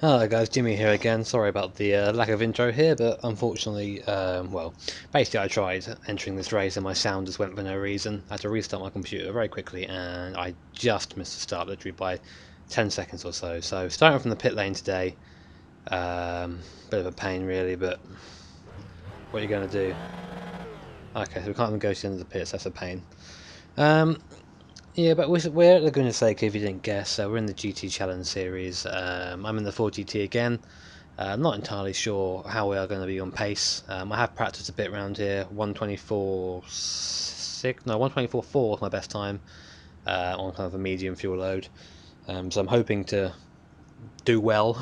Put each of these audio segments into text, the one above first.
Hello guys, Jimmy here again. Sorry about the lack of intro here, but unfortunately, well, basically I tried entering this race and my sound just went for no reason. I had to restart my computer very quickly and I just missed the start literally by 10 seconds or so. So starting from the pit lane today, bit of a pain really, but what are you going to do? Okay, so we can't even go to the end of the pits, that's a pain. Yeah, but we're at Laguna's Lake if you didn't guess. We're in the GT Challenge series. I'm in the 4GT again. I'm not entirely sure how we are going to be on pace. I have practiced a bit around here. 124.6, no, 124.4 is my best time on kind of a medium fuel load. So I'm hoping to do well,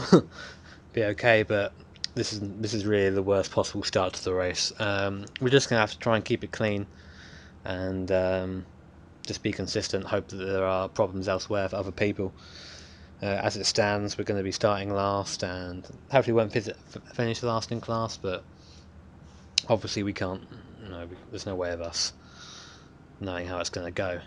be okay. But this is really the worst possible start to the race. We're just going to have to try and keep it clean and just be consistent. Hope that there are problems elsewhere for other people. As it stands, we're going to be starting last, and hopefully won't finish last in class. But obviously, we can't. No, there's no way of us knowing how it's going to go.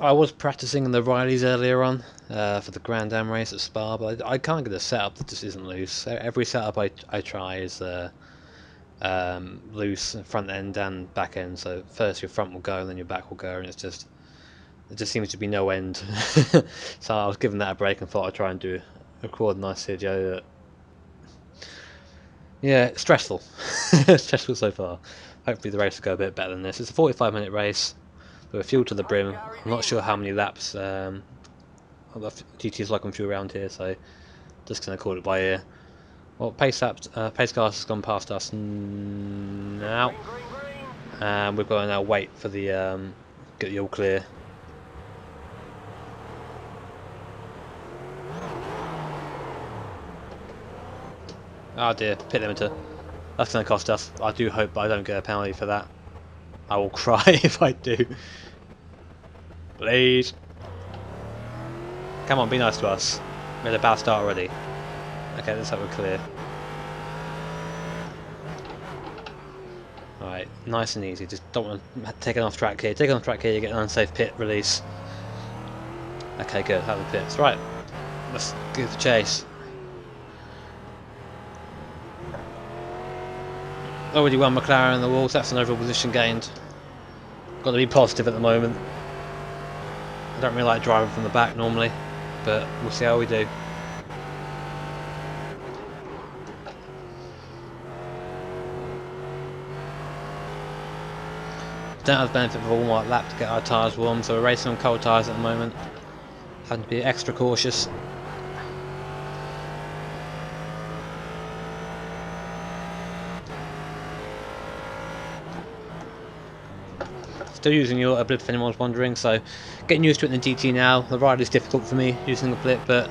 I was practicing in the Rileys earlier on for the Grand Am race at Spa, but I can't get a setup that just isn't loose. Every setup I try is loose, front end and back end. So first your front will go, and then your back will go, and it just seems to be no end. So I was giving that a break and thought I'd try and record a nice video. Yeah, stressful. Stressful so far. Hopefully the race will go a bit better than this. It's a 45-minute race. We're fuel to the brim. I'm not sure how many laps GT is like on fuel around here, so just going to call it by ear. Well, pace car has gone past us now, and we've got to now wait for the get the all clear. Oh dear, pit limiter. That's going to cost us. I do hope I don't get a penalty for that. I will cry if I do. Please. Come on, be nice to us. We had a bad start already. Okay, let's hope we're clear. Alright, nice and easy. Just don't want to take it off track here. Take it off track here, you get an unsafe pit release. Okay, good. Out of the pits. Right. Let's give the chase. Already won McLaren in the walls. That's an overall position gained. Got to be positive at the moment. I don't really like driving from the back normally, but we'll see how we do. Don't have the benefit of a warm-up lap to get our tyres warm, so we're racing on cold tyres at the moment. Having to be extra cautious. Still using your blip if anyone's wondering, so getting used to it in the GT now. The ride is difficult for me using the blip, but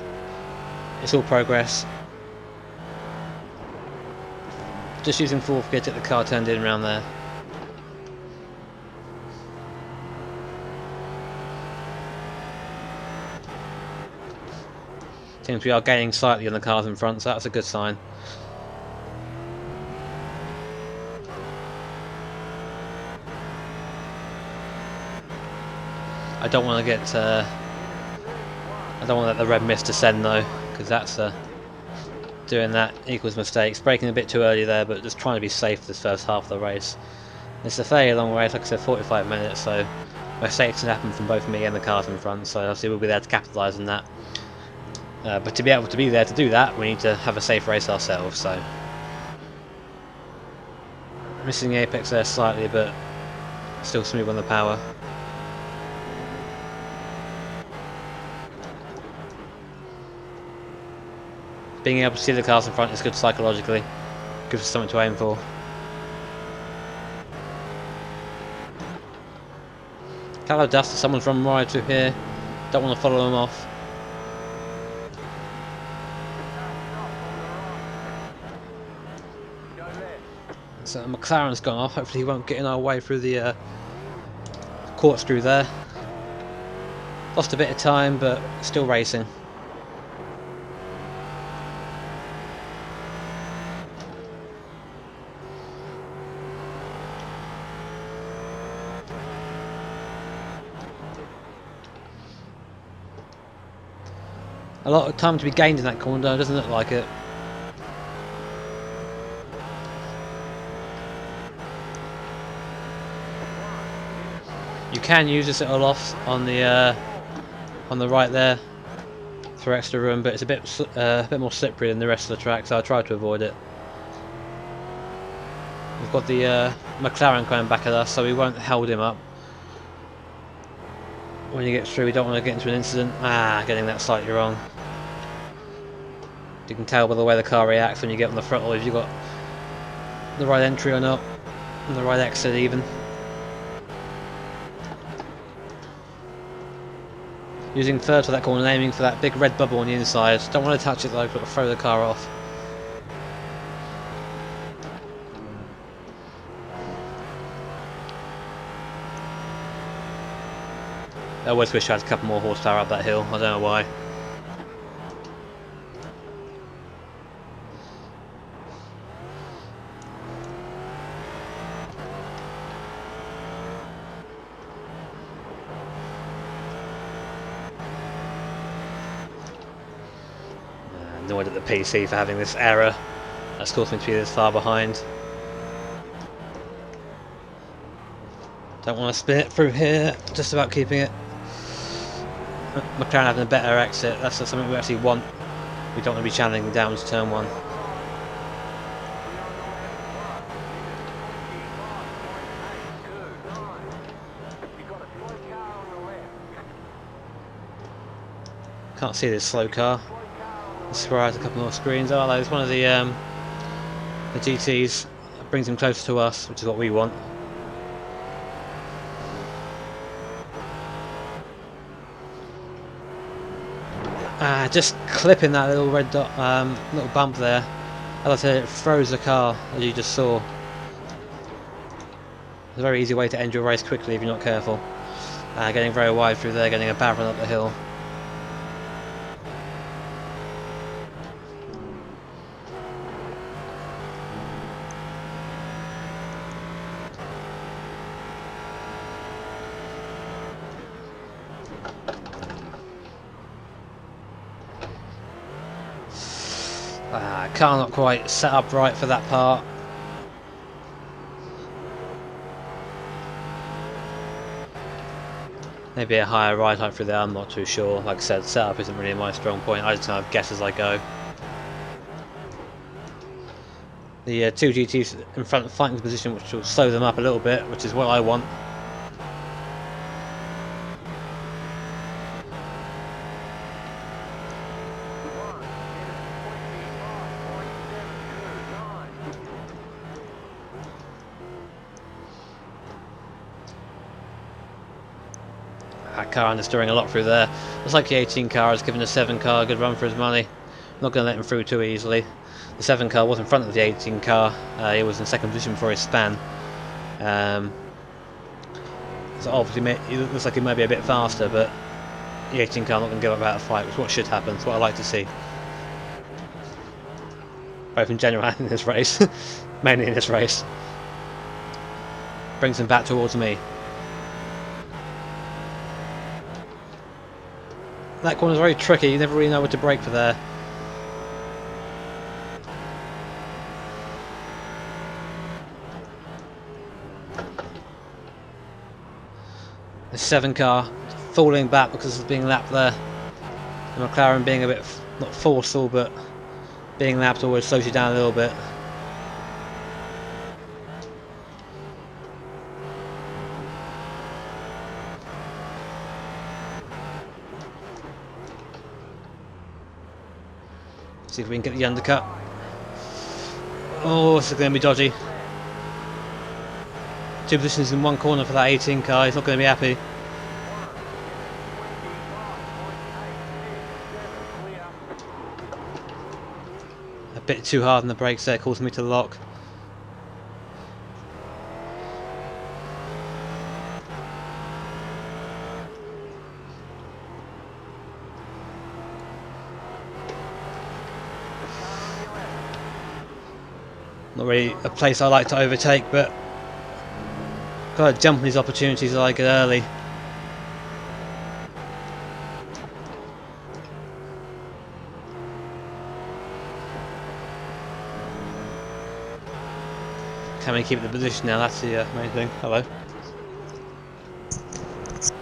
it's all progress. Just using fourth gear to get the car turned in around there. Seems we are gaining slightly on the cars in front, so that's a good sign. I don't want to get. I don't want to let the red mist descend though, because that's doing that equals mistakes. Braking a bit too early there, but just trying to be safe this first half of the race. It's a fairly long race, like I said, 45 minutes, so mistakes can happen from both me and the cars in front. So obviously we'll be there to capitalise on that. But to be able to be there to do that, we need to have a safe race ourselves. So missing the apex there slightly, but still smooth on the power. Being able to see the cars in front is good psychologically. Gives us something to aim for. Callow dust, someone's run right through here. Don't want to follow them off. So McLaren's gone off. Hopefully he won't get in our way through the corkscrew there. Lost a bit of time, but still racing. A lot of time to be gained in that corner, doesn't look like it. You can use this little off on the right there for extra room, but it's a bit more slippery than the rest of the track, so I'll try to avoid it. We've got the McLaren coming back at us, so we won't hold him up. When you get through, we don't want to get into an incident. Getting that slightly wrong. You can tell by the way the car reacts when you get on the throttle if you've got the right entry or not, and the right exit even. Using third for that corner and aiming for that big red bubble on the inside. Don't want to touch it though, got to throw the car off. I always wish I had a couple more horsepower up that hill, I don't know why. Annoyed at the PC for having this error. That's caused me to be this far behind. Don't want to spin it through here, just about keeping it. McLaren having a better exit, that's something we actually want. We don't want to be channeling down to turn 1. Can't see this slow car. This is where I had a couple more screens. Oh, there's one of the GTs. That brings him closer to us, which is what we want. Just clipping that little red dot, little bump there. As I said, it froze the car, as you just saw. It's a very easy way to end your race quickly if you're not careful. Getting very wide through there, getting a bad run up the hill. Car not quite set up right for that part. Maybe a higher ride height through there, I'm not too sure. Like I said, setup isn't really my strong point, I just kind of guess as I go. The two GTs in front fighting the position, which will slow them up a little bit, which is what I want. That car understeering a lot through there. Looks like the 18 car has given the 7 car a good run for his money. Not going to let him through too easily. The 7 car was in front of the 18 car. He was in second position before his span. So obviously it looks like he might be a bit faster, but the 18 car not going to give up without a fight, which is what should happen. It's what I like to see. Both in general and in this race. Mainly in this race. Brings him back towards me. That corner's very tricky, you never really know what to brake for there. The 7 car falling back because of being lapped there. The McLaren being a bit, not forceful, but being lapped always slows you down a little bit. See if we can get the undercut. Oh, this is going to be dodgy. 2 positions in 1 corner for that 18 car, he's not going to be happy. A bit too hard on the brakes there, causing me to lock. Not really a place I like to overtake, but gotta jump on these opportunities that I get early. can we keep the position now? That's the main thing. Hello.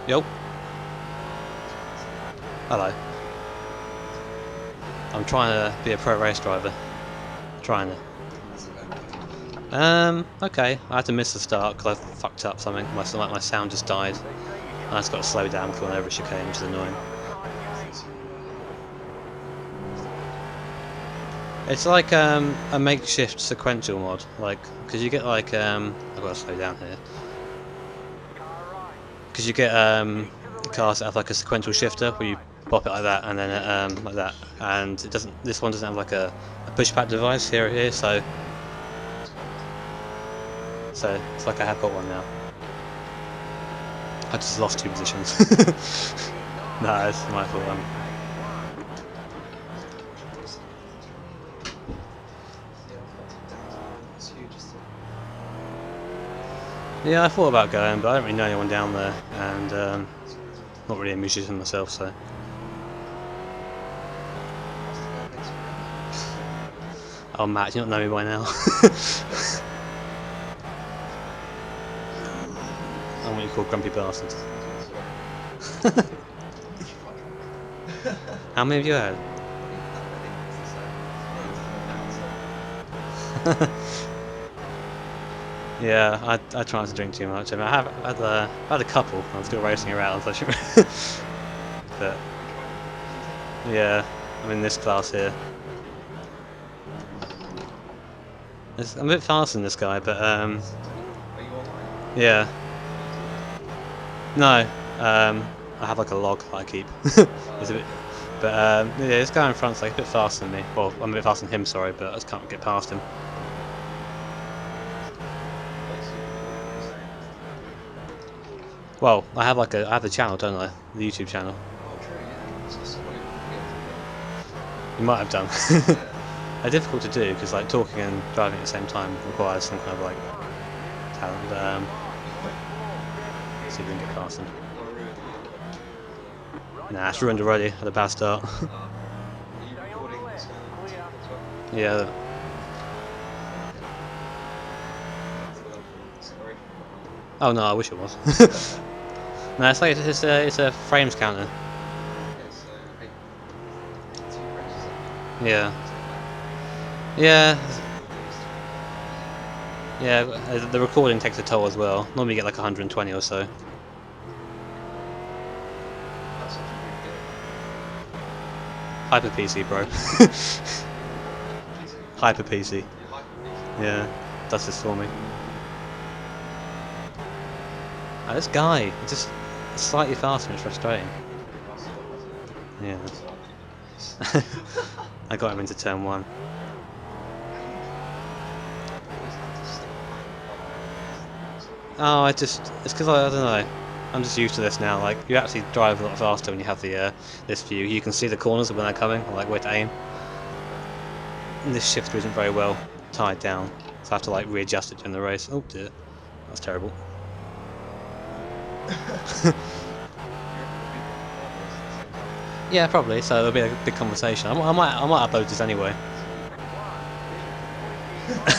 Yo. Hello. I'm trying to be a pro race driver. Trying to. Okay. I had to miss the start because I fucked up something. My sound just died. I just got to slow down going over a chicane, which is annoying. It's like a makeshift sequential mod, like because you get like I've got to slow down here. Because you get cars that have like a sequential shifter where you pop it like that and then like that, and it doesn't. This one doesn't have like a pushback device here. So it's like I have got one now. I just lost 2 positions. No, it's my fault. Yeah, I thought about going, but I don't really know anyone down there, and not really a musician myself, so. Oh, Matt, you don't know me by now. I'm what you call grumpy bastard. How many have you had? Yeah, I try not to drink too much. I mean, I've had a couple. I'm still racing around, so but yeah, I'm in this class here. I'm a bit faster than this guy, but yeah. No, I have like a log that I keep. It's a bit, but yeah, this guy in front's like a bit faster than me. Well, I'm a bit faster than him, sorry, but I just can't get past him. Well, I have the channel, don't I? The YouTube channel. You might have done. They're difficult to do because like talking and driving at the same time requires some kind of like talent. Let's see if we can get past them. Nah, it's ruined already. Had a bad start. Yeah. Oh no, I wish it was. No, it's like it's a frames counter. Yeah. Yeah. Yeah, the recording takes a toll as well. Normally you get like 120 or so. Hyper PC, bro. Hyper PC. Yeah, does this for me. Oh, this guy, he's just slightly faster and it's frustrating. Yeah. I got him into turn 1. Oh, it's because I don't know. I'm just used to this now. Like you actually drive a lot faster when you have the this view. You can see the corners when they're coming, or like where to aim. And this shifter isn't very well tied down, so I have to like readjust it during the race. Oh dear, that's terrible. Yeah, probably. So there'll be a big conversation. I might upload this anyway.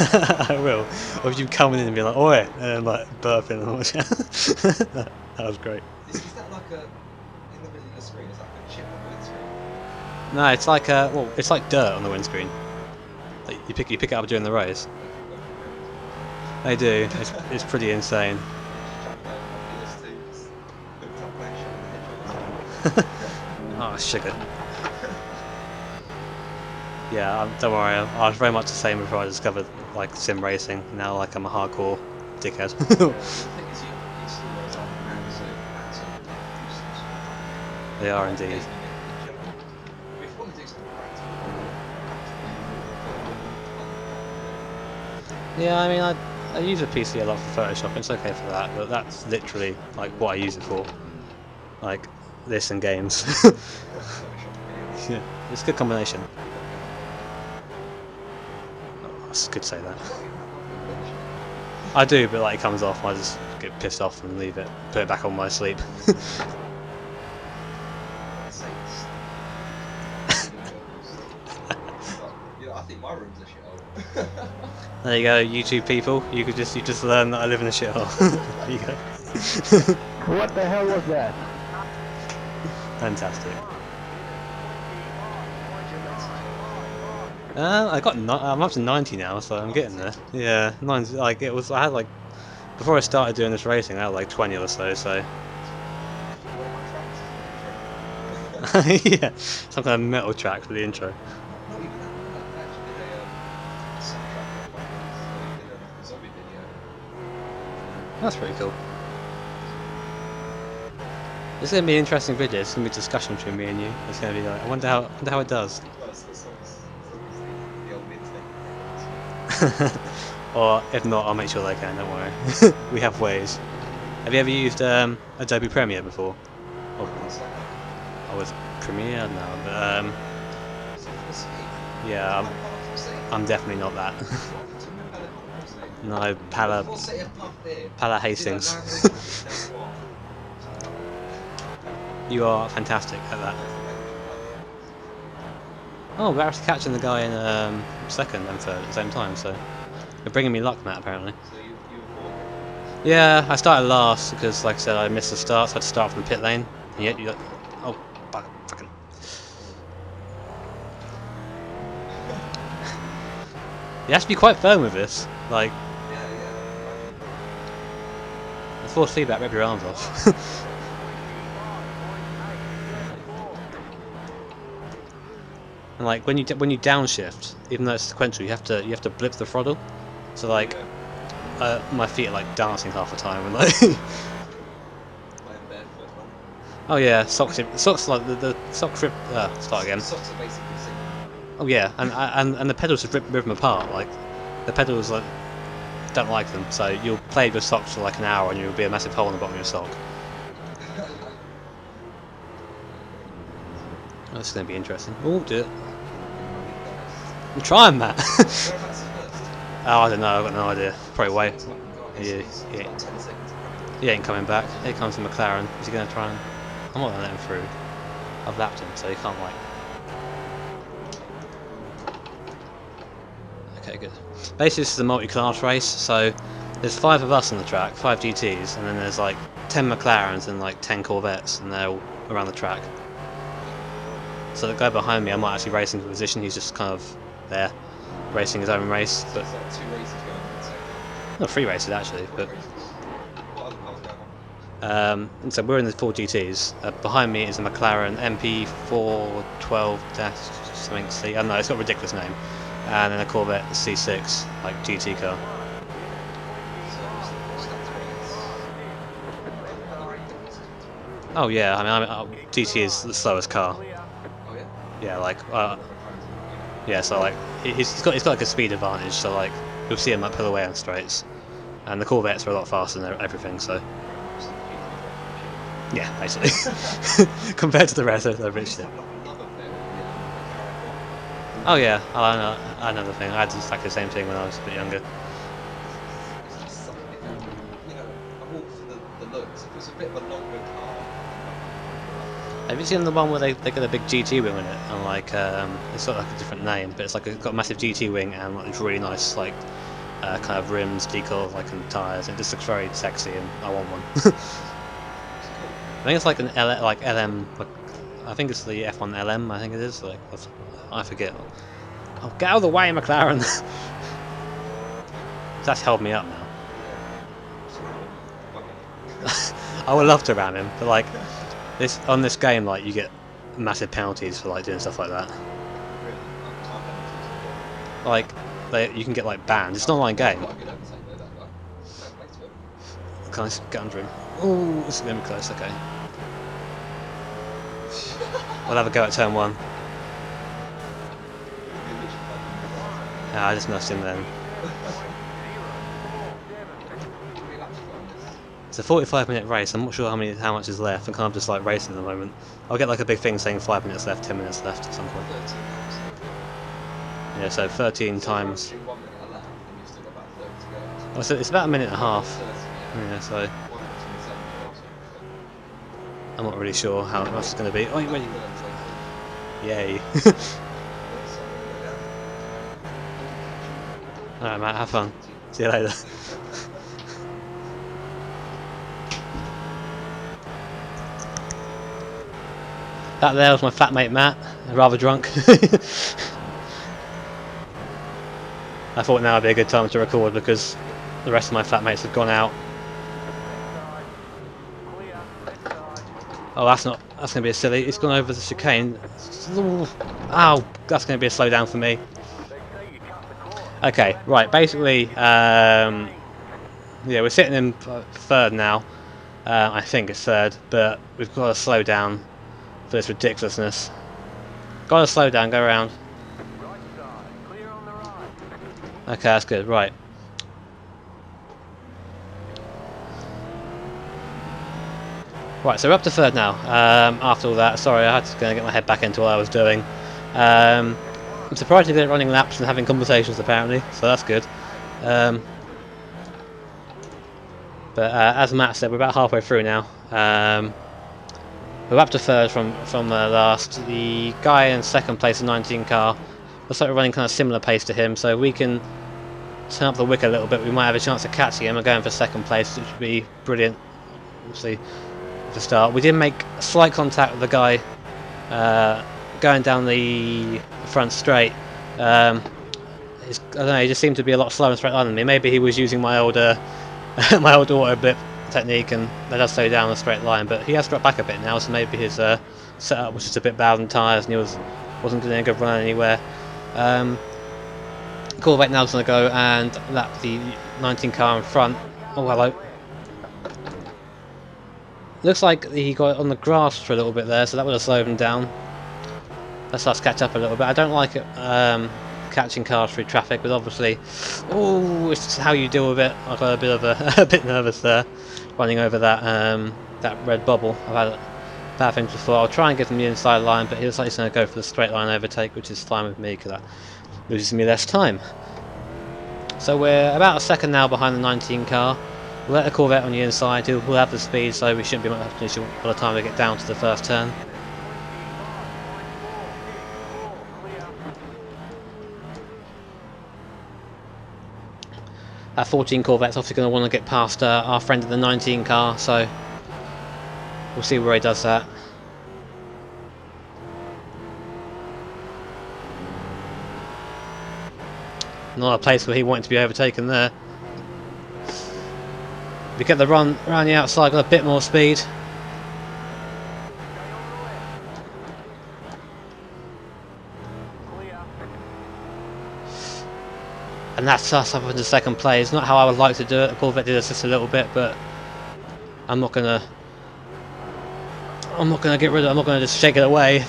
I will. Or if you come in and be like, "Oi," and like burping and all that. That was great. Is that like a in the middle of the screen? Is that like a chip on the windscreen? No, it's like well, it's like dirt on the windscreen. Like you pick it up during the race. They do. It's pretty insane. Oh, sugar. Yeah, don't worry. I was very much the same before I discovered like sim racing. Now, like I'm a hardcore dickhead. They are indeed. Yeah, I mean, I use a PC a lot for Photoshop. It's okay for that, but that's literally like what I use it for. Like this and games. Yeah, it's a good combination. Oh, I could say that. I do, but like it comes off, I just get pissed off and leave it, put it back on my sleep. think my room's a shithole. There you go, YouTube people. You just learn that I live in a shithole. There you go. What the hell was that? Fantastic. I'm up to 90 now, so I'm getting there. Yeah, 90. Like it was. I had like before I started doing this racing, I had like 20 or so. So One of my tracks is the intro. yeah, some kind of metal track for the intro. Not even that. I actually did a soundtrack for one of these. I did a zombie video. That's pretty cool. It's gonna be an interesting video. It's gonna be a discussion between me and you. It's gonna be like, I wonder how it does. Well, it's the songs, the old mid Or if not, I'll make sure they can. Don't worry. We have ways. Have you ever used Adobe Premiere before? Or, I was Premiere now, but yeah, I'm definitely not that. No, Pala Hastings. You are fantastic at that. Oh, we're actually catching the guy in second and third at the same time, so you're bringing me luck, Matt, apparently. Yeah, I started last because, like I said, I missed the start, so I had to start from the pit lane. And yet you oh, fucking. You have to be quite firm with this. Like, the force feedback, rip your arms off. And like when you downshift, even though it's sequential, you have to blip the throttle. So like, my feet are like dancing half the time, and like. Oh yeah, socks like the sock rip. Start again. Socks are basically single. Oh yeah, and the pedals just rip them apart. Like the pedals like don't like them, so you'll play with socks for like an hour, and you'll be a massive hole in the bottom of your sock. This is gonna be interesting. Oh, do it. I'm trying, Matt. Oh, I don't know. I've got no idea. Probably wait. Yeah. He ain't coming back. Here comes the McLaren. Is he gonna try and? I'm not gonna let him through. I've lapped him, so he can't like. Okay, good. Basically, this is a multi-class race, so there's 5 of us on the track, 5 GTs, and then there's like 10 McLarens and like 10 Corvettes, and they're all around the track. So the guy behind me, I might actually race into position. He's just kind of there, racing his own race. But So 2 races going on, so not 3 races actually. But what other cars going on? and so we're in the 4 GTs. Behind me is a McLaren MP412-something C. I don't know, it's got a ridiculous name. And then a Corvette C6, like GT car. Oh yeah, I mean, GT is the slowest car. Oh yeah? Yeah, like yeah, so like he's got like a speed advantage. So like you'll see him like pull away on straights, and the Corvettes are a lot faster than everything. So yeah, basically compared to the rest, they're rich shit. Oh yeah, I know another thing. I had exactly the same thing when I was a bit younger. You know, I'm all for the looks. If it's a bit of a longer car. Have you seen the one where they got a big GT wing on it, and like it's got like a different name, but it's like it's got a massive GT wing and like it's really nice like kind of rims, decals, like and tyres. It just looks very sexy, and I want one. I think it's like an LM. Like, I think it's the F1 LM. I think it is. Like I forget. Oh, get out of the way, McLaren! That's held me up now. I would love to ram him, but like on this game, like you get massive penalties for like doing stuff like that. Like you can get like banned. It's not an online game. Can I get under him? Oh, this is gonna be close. Okay. We'll have a go at turn 1. I just missed him then. It's a 45-minute race. I'm not sure how much is left. I'm kind of just like racing at the moment. I'll get like a big thing saying 5 minutes left, 10 minutes left at some point. Yeah, so 13 times. Oh, so it's about a minute and a half. Yeah, so I'm not really sure how much it's going to be. Oh, wait. Yay. Alright, Matt, have fun. See you later. That there was my flatmate Matt, rather drunk. I thought now would be a good time to record because the rest of my flatmates have gone out. Oh, that's going to be a silly. It's gone over the chicane. Ow, that's going to be a slowdown for me. Okay, right, basically, yeah, we're sitting in third now. I think it's third, but we've got to slow down for this ridiculousness. Got to slow down, go around. Okay, that's good, right. Right, so we're up to third now. After all that, sorry, I had to get my head back into what I was doing. I'm surprised you're good at running laps and having conversations apparently, so that's good. But as Matt said, we're about halfway through now. We're up to third from last. The guy in second place, the 19 car, looks like we're running kind of similar pace to him, so we can turn up the wick a little bit. We might have a chance of catching him and going for second place, which would be brilliant. Obviously, to start, we did make slight contact with the guy going down the front straight. I don't know, he just seemed to be a lot slower and straight line than me. Maybe he was using my old my old auto blip technique and that does slow down a straight line, but he has dropped back a bit now, so maybe his setup was just a bit bad on tyres and he wasn't doing a good run anywhere. Corvette now's going to go and lap the 19 car in front. Oh, hello. Looks like he got on the grass for a little bit there, so that would have slowed him down. Let's us catch up a little bit. I don't like it catching cars through traffic, but obviously, oh, it's how you deal with it. I got a bit of a bit nervous there, running over that that red bubble. I've had bad things before. I'll try and give him the inside line, but he looks like he's going to go for the straight line overtake, which is fine with me because that loses me less time. So we're about a second now behind the 19 car. We'll let the Corvette on the inside. We'll have the speed, so we shouldn't be much of an issue by the time we get down to the first turn. That 14 Corvette's obviously going to want to get past our friend in the 19 car, so we'll see where he does that. Not a place where he wanted to be overtaken there. We get the run around the outside, got a bit more speed. And that's us up into second place. Not how I would like to do it. The Corvette did us just a little bit, but I'm not gonna get rid of it. I'm not gonna just shake it away. I've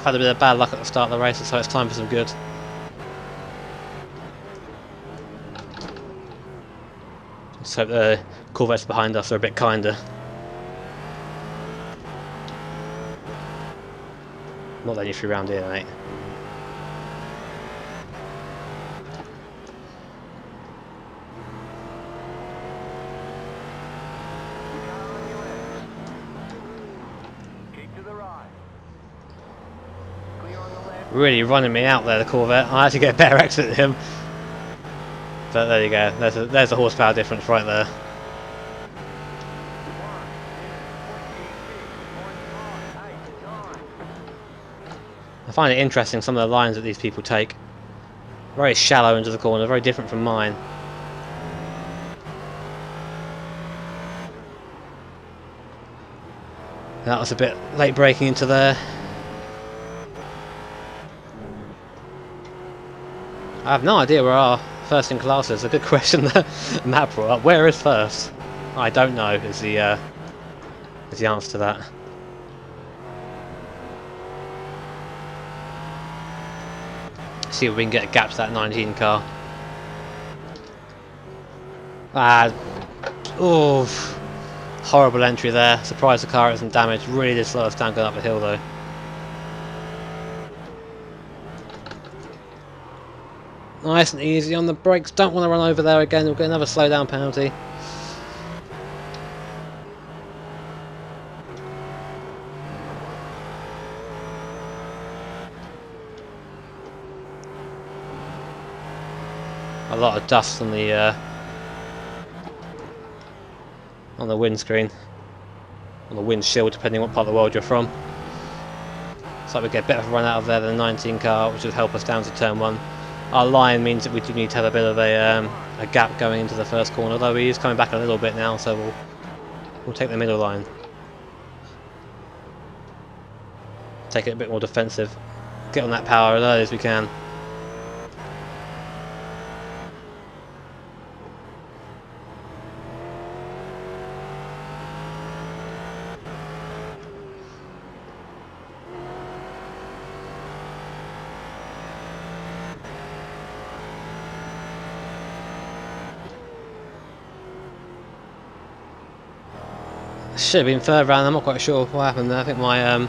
had a bit of bad luck at the start of the race, so it's time for some good. Just hope the Corvettes behind us are a bit kinder. Not letting you through round here, mate. Really running me out there, the Corvette. I had to get a better exit at him. But there you go. There's a horsepower difference right there. I find it interesting some of the lines that these people take. Very shallow into the corner, very different from mine. That was a bit late breaking into there. I have no idea where our first in class is. A good question that Matt brought up. Where is first? I don't know is the answer to that. See if we can get a gap to that 19 car. Oh, horrible entry there. Surprised the car isn't damaged. Really did slow us down going up the hill though. Nice and easy on the brakes. Don't want to run over there again. We'll get another slowdown penalty. a lot of dust on the windscreen, on the windshield, depending what part of the world you're from. So we get a bit of a run out of there than the 19 car, which would help us down to turn 1. Our line means that we do need to have a bit of a gap going into the first corner, although he is coming back a little bit now, so we'll take the middle line. Take it a bit more defensive. Get on that power as early as we can. Should have been third round. I'm not quite sure what happened there. I think my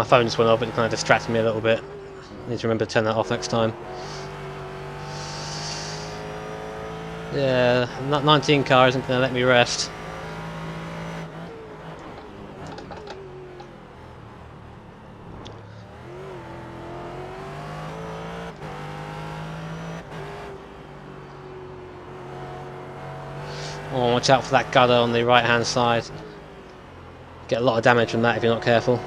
phone just went off. It kind of distracted me a little bit. Need to remember to turn that off next time. Yeah, 19 car isn't going to let me rest. Oh, watch out for that gutter on the right hand side. Get a lot of damage from that if you're not careful.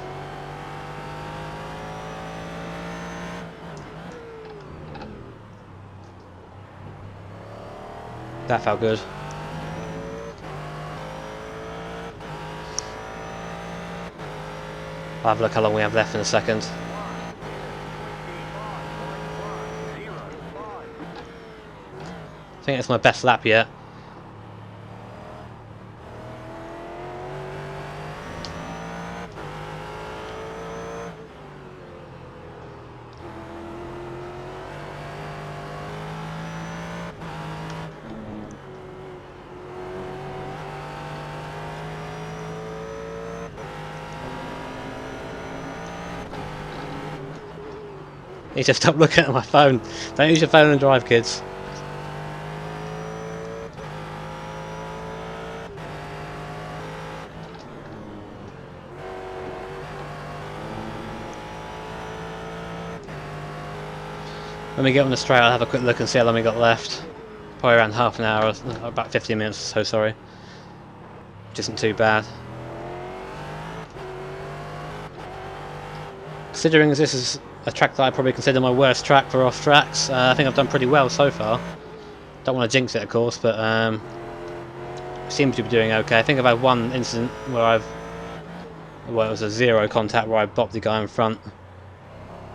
That felt good. I'll have a look how long we have left in a second. I think it's my best lap yet. Need to stop looking at my phone. Don't use your phone and drive, kids. When we get on the straight, I'll have a quick look and see how long we got left. Probably around half an hour, or about 15 minutes or so, sorry. Which isn't too bad. Considering this is a track that I probably consider my worst track for off tracks, I think I've done pretty well so far. Don't want to jinx it, of course, but seem to be doing okay. I think I've had one incident where it was a zero contact where I bopped the guy in front.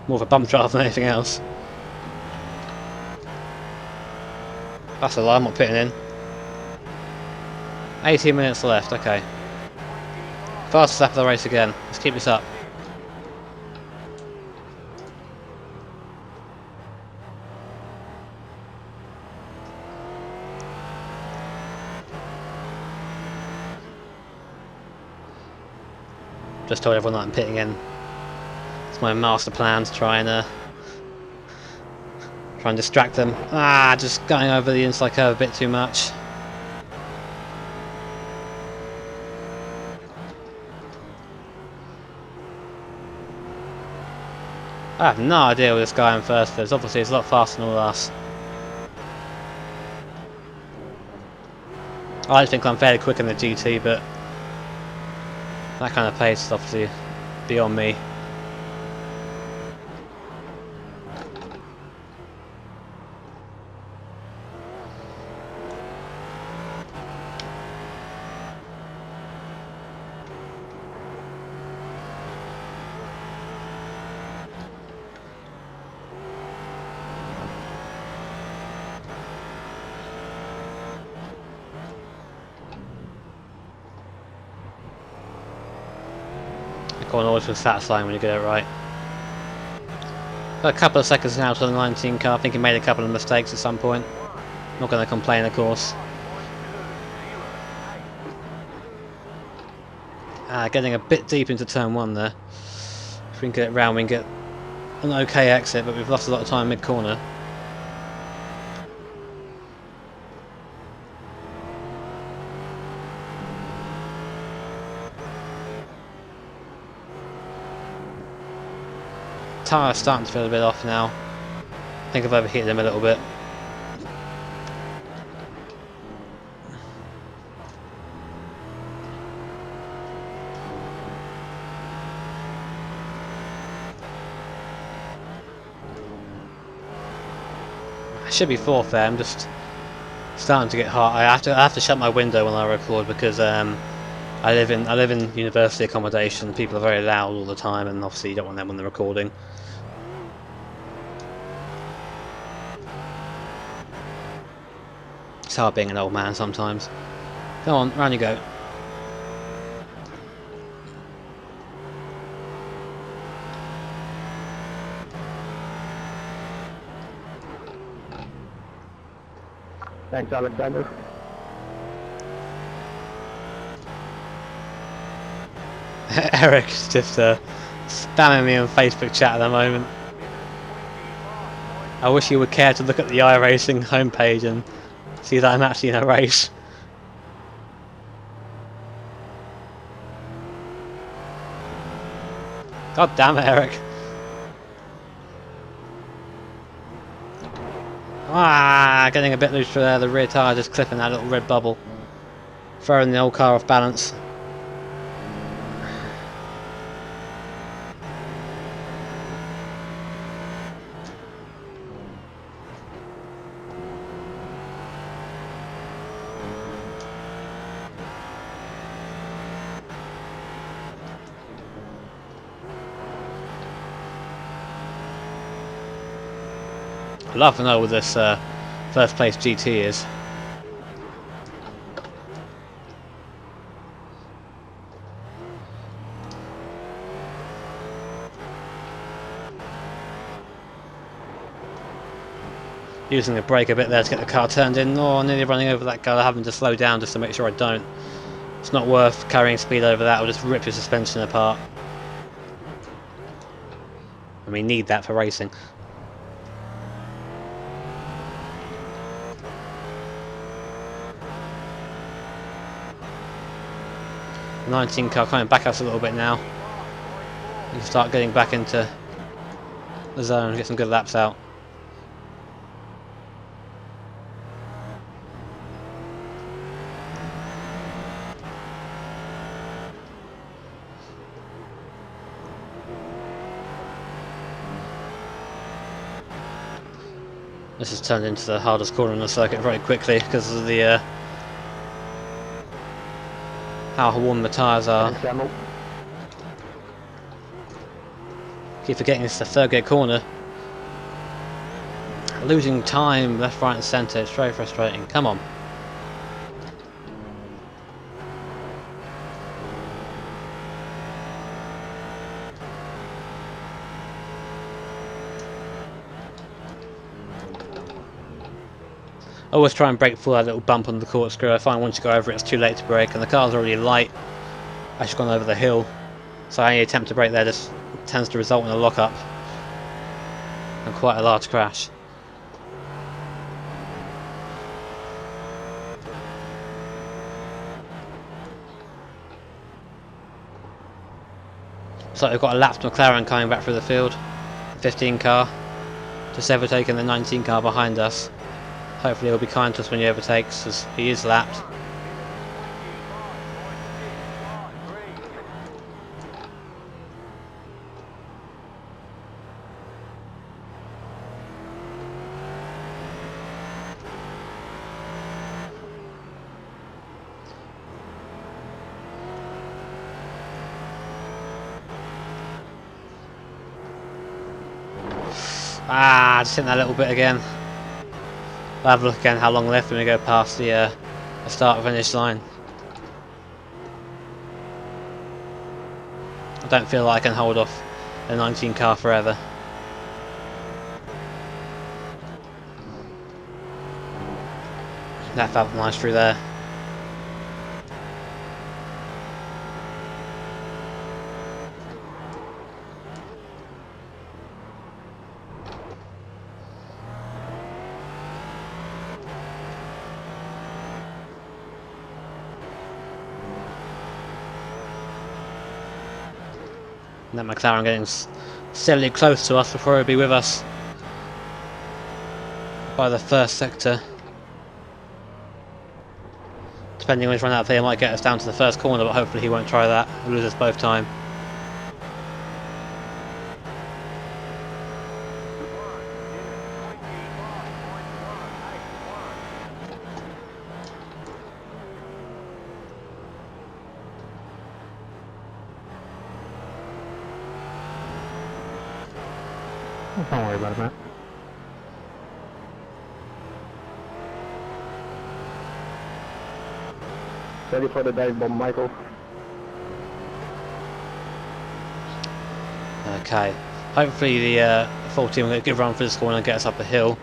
More of a bump drive than anything else. That's a lie, I'm not pitting in. 18 minutes left, okay. Fastest lap of the race again. Let's keep this up. Just told everyone that I'm pitting in. It's my master plan to try and distract them. Just going over the inside curve a bit too much. I have no idea where this guy in first is. Obviously he's a lot faster than all of us. I think I'm fairly quick in the GT, but that kind of pace is obviously beyond me. Corner always feels satisfying when you get it right. Got a couple of seconds now to the 19 car. I think he made a couple of mistakes at some point. Not going to complain, of course. Getting a bit deep into turn 1 there. If we can get it round, we can get an okay exit, but we've lost a lot of time mid-corner. Tyre's starting to feel a bit off now. I think I've overheated him a little bit. I should be fourth there. I'm just starting to get hot. I have to shut my window when I record because I live in university accommodation. People are very loud all the time, and obviously you don't want them when they're recording. It's hard being an old man sometimes. Come on, round you go. Thanks, Alexander. Eric's just spamming me on Facebook chat at the moment. I wish you would care to look at the iRacing homepage and see that I'm actually in a race. God damn it, Eric. Ah, getting a bit loose for there. The rear tyre just clipping that little red bubble. Throwing the old car off balance. I'd love to know what this first place GT is. Using the brake a bit there to get the car turned in. Oh, nearly running over that guy, having to slow down just to make sure I don't. It's not worth carrying speed over that, it'll just rip your suspension apart. And we need that for racing. 19 car coming back us a little bit now. You can start getting back into the zone and get some good laps out. This has turned into the hardest corner in the circuit very quickly because of the how warm the tyres are. Keep forgetting it's the third gear corner. Losing time left, right and centre, it's very frustrating. Come on. Always try and brake for that little bump on the corkscrew. I find once you go over it, it's too late to brake, and the car's already light. I've just gone over the hill, so any attempt to brake there just tends to result in a lock-up and quite a large crash. So we've got a lapped McLaren coming back through the field, the 15 car, just overtaking the 19 car behind us. Hopefully he'll be kind to us when he overtakes, as he is lapped. Ah, just hitting that little bit again. I'll have a look again how long left when we go past the start finish line. I don't feel like I can hold off the 19 car forever. That felt nice through there. And that McLaren getting steadily close to us before he'll be with us by the first sector. Depending on which run out there, he might get us down to the first corner, but hopefully he won't try that. He'll lose us both time. Don't worry about it, man. Ready for the dive bomb, Michael. Okay. Hopefully the 14 will get a good run for this corner and get us up the hill.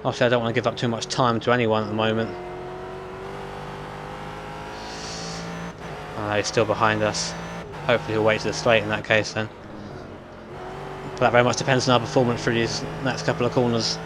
Obviously I don't want to give up too much time to anyone at the moment. He's still behind us. Hopefully he'll wait to the straight in that case then. But that very much depends on our performance through these next couple of corners.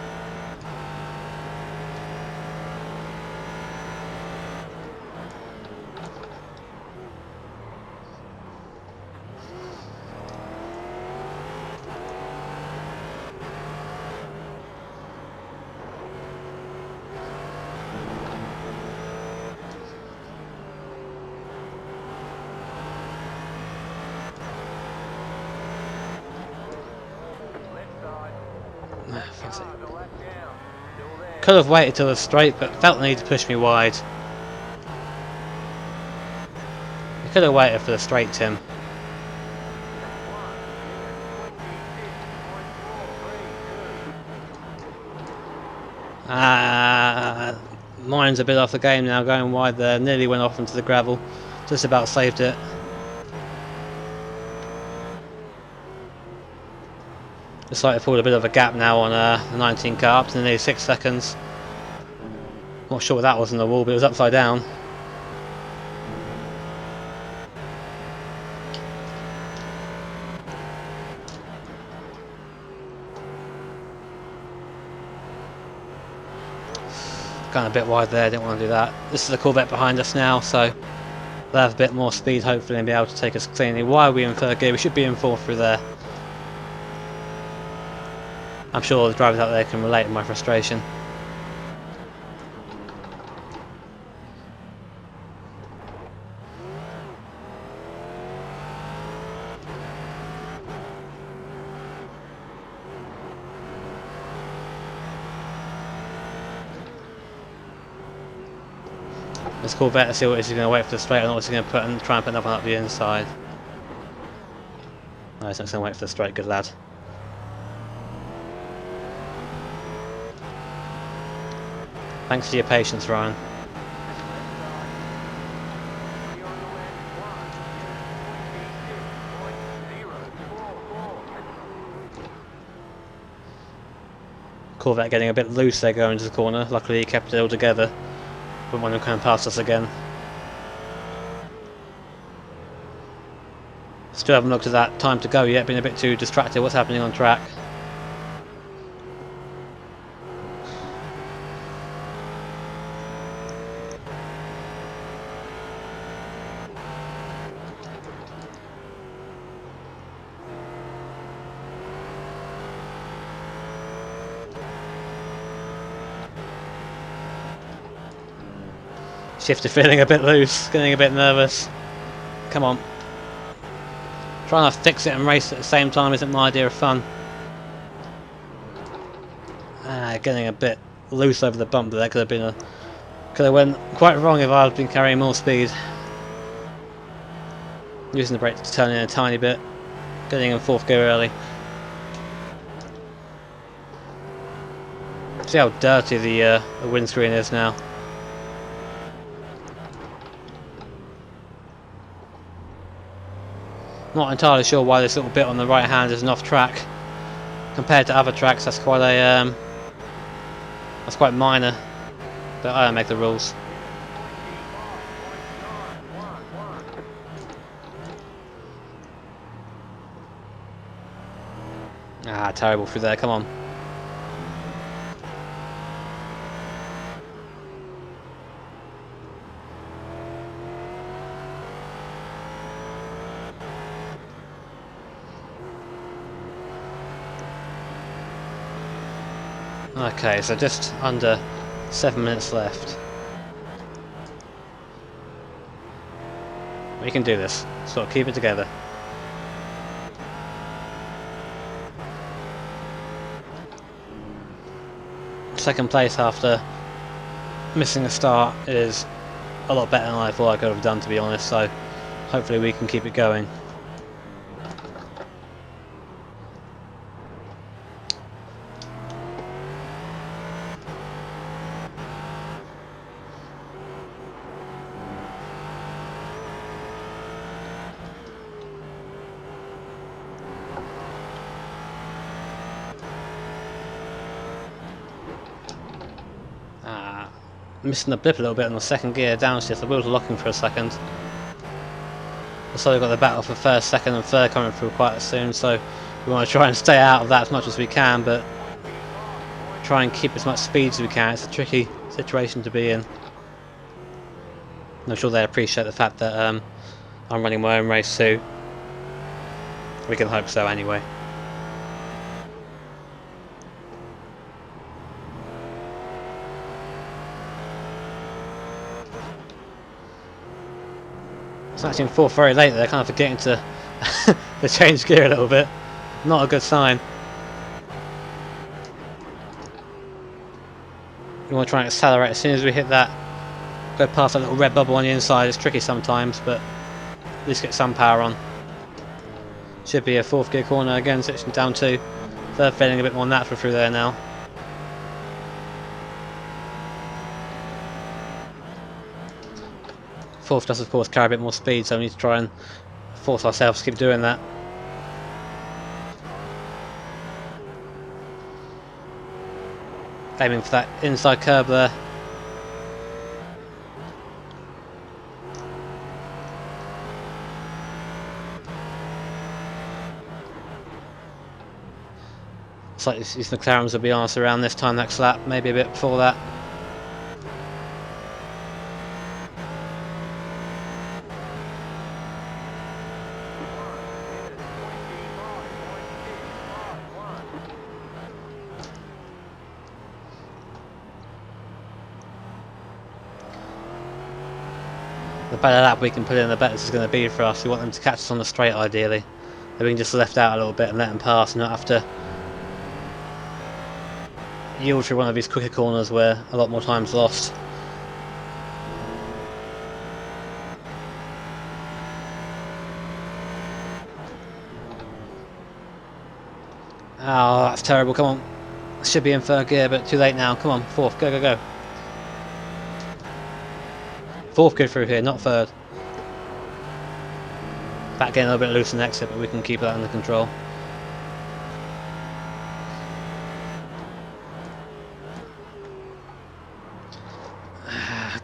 Could have waited till the straight, but felt the need to push me wide. You could have waited for the straight, Tim. Mine's a bit off the game now, going wide there. Nearly went off into the gravel. Just about saved it. Looks like they pulled a bit of a gap now on the 19 car, up to nearly 6 seconds. Not sure what that was in the wall, but it was upside down. Going a bit wide there, didn't want to do that. This is the Corvette behind us now, so they'll have a bit more speed hopefully and be able to take us cleanly. Why are we in third gear? We should be in fourth through there. I'm sure the drivers out there can relate to my frustration. Let's Corvette to see what he's going to wait for the straight, or not he's going to try and put another one up the inside. No, he's not going to wait for the straight, good lad. Thanks for your patience, Ryan. Corvette getting a bit loose there going into the corner. Luckily he kept it all together. Wouldn't want him coming past us again. Still haven't looked at that time to go yet, been a bit too distracted what's happening on track. Shifter feeling a bit loose, getting a bit nervous. Come on. Trying to fix it and race at the same time isn't my idea of fun. Getting a bit loose over the bump there. Could have went quite wrong if I had been carrying more speed. Using the brake to turn in a tiny bit. Getting in fourth gear early. See how dirty the windscreen is now. Not entirely sure why this little bit on the right hand is an off track. Compared to other tracks, that's quite a that's quite minor. But I don't make the rules. Terrible through there. Come on. Okay, so just under 7 minutes left. We can do this. Sort of keep it together. Second place after missing a start is a lot better than I thought I could have done, to be honest, so hopefully we can keep it going. missing the blip a little bit on the second gear downshift. The wheels are locking for a second. Also we've got the battle for first, second and third coming through quite soon, so we want to try and stay out of that as much as we can, but try and keep as much speed as we can. It's a tricky situation to be in. I'm sure they appreciate the fact that I'm running my own race too. We can hope so anyway. It's actually in fourth very late. They're kind of forgetting to to change gear a little bit. Not a good sign. We want to try and accelerate as soon as we hit that. Go past that little red bubble on the inside. It's tricky sometimes, but at least get some power on. Should be a fourth gear corner again, switching down to third, feeling a bit more natural through there now. Fourth does of course carry a bit more speed, so we need to try and force ourselves to keep doing that. Aiming for that inside curb there. Looks like these McLarens will be on us around this time next lap, maybe a bit before that. The better lap we can put in, the better this is going to be for us. We want them to catch us on the straight ideally. They're being just left out a little bit and let them pass and not have to yield through one of these quicker corners where a lot more time's lost. Oh, that's terrible, come on. Should be in third gear, but too late now. Come on, fourth, go, go, go. Fourth gear through here, not third. Back getting a little bit loose in exit, but we can keep that under control.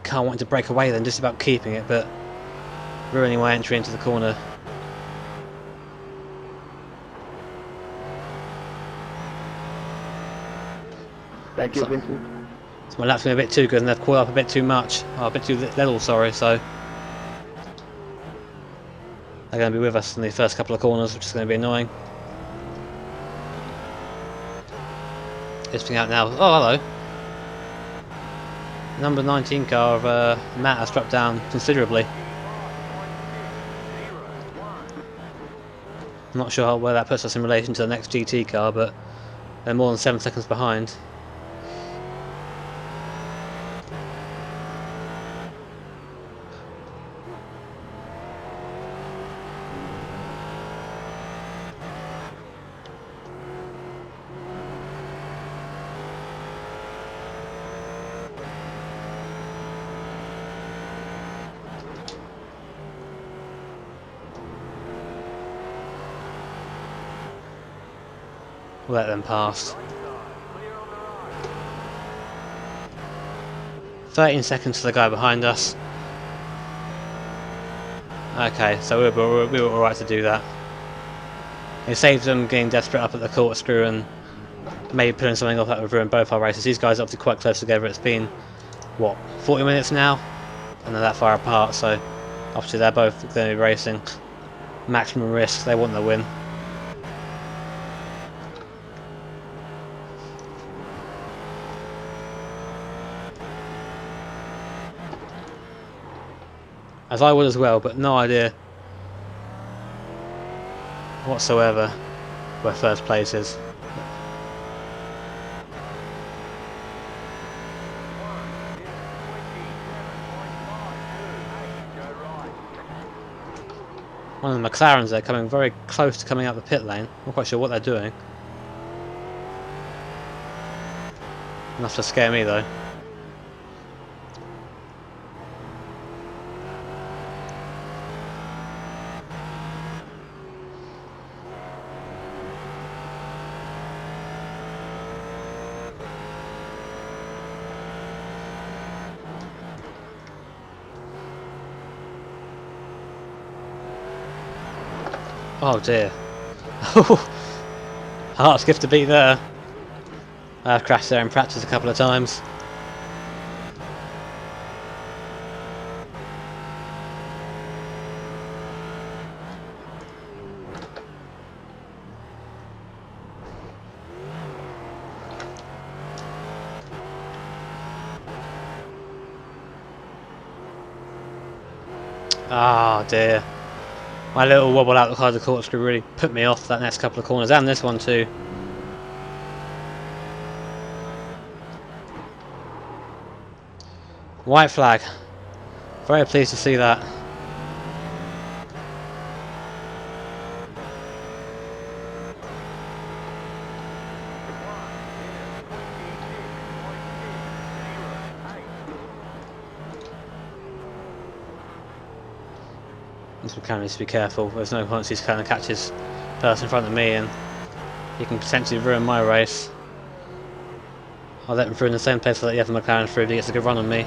Can't want to break away then, just about keeping it, but ruining my entry into the corner. Thank you, Vincent. So my lap's been a bit too good and they've caught up a bit too much. Oh, a bit too little, sorry, so they're going to be with us in the first couple of corners, which is going to be annoying. Listening out now. Oh, hello. Number 19 car of Matt has dropped down considerably. I'm not sure where that puts us in relation to the next GT car, but they're more than 7 seconds behind. We'll let them pass. 13 seconds to the guy behind us. Okay, so we were alright to do that. It saves them getting desperate up at the corkscrew and maybe pulling something off that would ruin both our races. These guys are obviously quite close together. It's been, what, 40 minutes now? And they're that far apart, so obviously they're both going to be racing. Maximum risk, they want the win. As I would as well, but no idea whatsoever where first place is. One of the McLarens there coming very close to coming out the pit lane. Not quite sure what they're doing. Enough to scare me though. Oh dear. Hard skiff to beat there. I've crashed there in practice a couple of times. Oh dear. My little wobble out the side of the corkscrew really put me off that next couple of corners, and this one too. White flag. Very pleased to see that. This mechanic needs to be careful. There's no chance he's kind of catches the person in front of me, and he can potentially ruin my race. I'll let him through in the same place I let the other McLaren through if he gets a good run on me.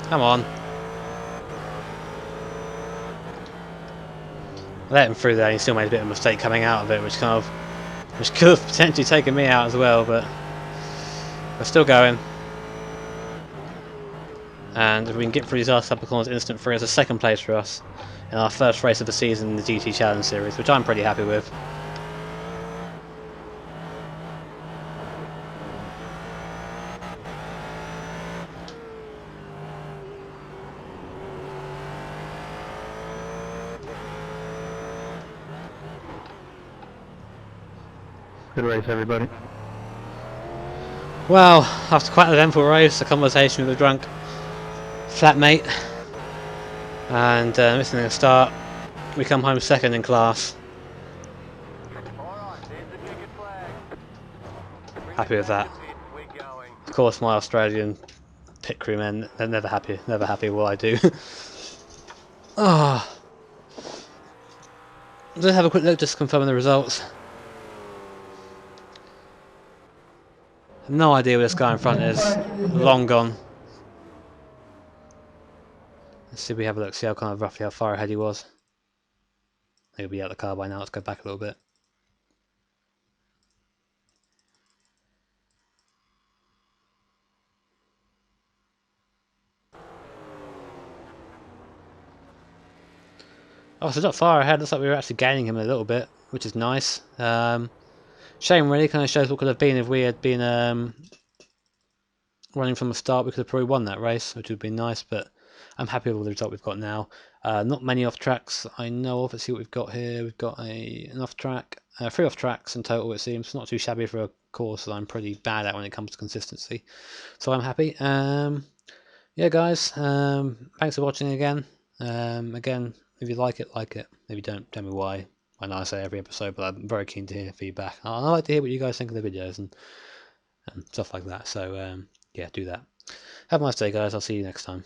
Come on. I let him through there, and he still made a bit of a mistake coming out of it, which could have potentially taken me out as well, but we're still going. And if we can get through these last couple of corners instant free, as a second place for us in our first race of the season in the GT Challenge Series, which I'm pretty happy with. Good race, everybody. Well, after quite an eventful race, a conversation with a drunk flatmate, and missing the start, we come home second in class. Happy with that. Of course, my Australian pit crew men, they're never happy with what I do. Ah, let's have a quick look, just confirming the results. No idea where this guy in front is. Long gone. Let's see if we have a look, see how kind of roughly how far ahead he was. He'll be out of the car by now. Let's go back a little bit. Oh, so not far ahead. Looks like we were actually gaining him a little bit, which is nice. Shame really, kind of shows what could have been if we had been running from the start. We could have probably won that race, which would have been nice, but I'm happy with the result we've got now. Not many off tracks I know of. Let's see what we've got here. We've got an off track, 3 off tracks in total it seems. Not too shabby for a course that I'm pretty bad at when it comes to consistency. So I'm happy. Yeah guys, thanks for watching again. Again, if you like it, like it. If you don't, tell me why. I know I say every episode, but I'm very keen to hear feedback. I like to hear what you guys think of the videos and stuff like that. So yeah, do that. Have a nice day, guys. I'll see you next time.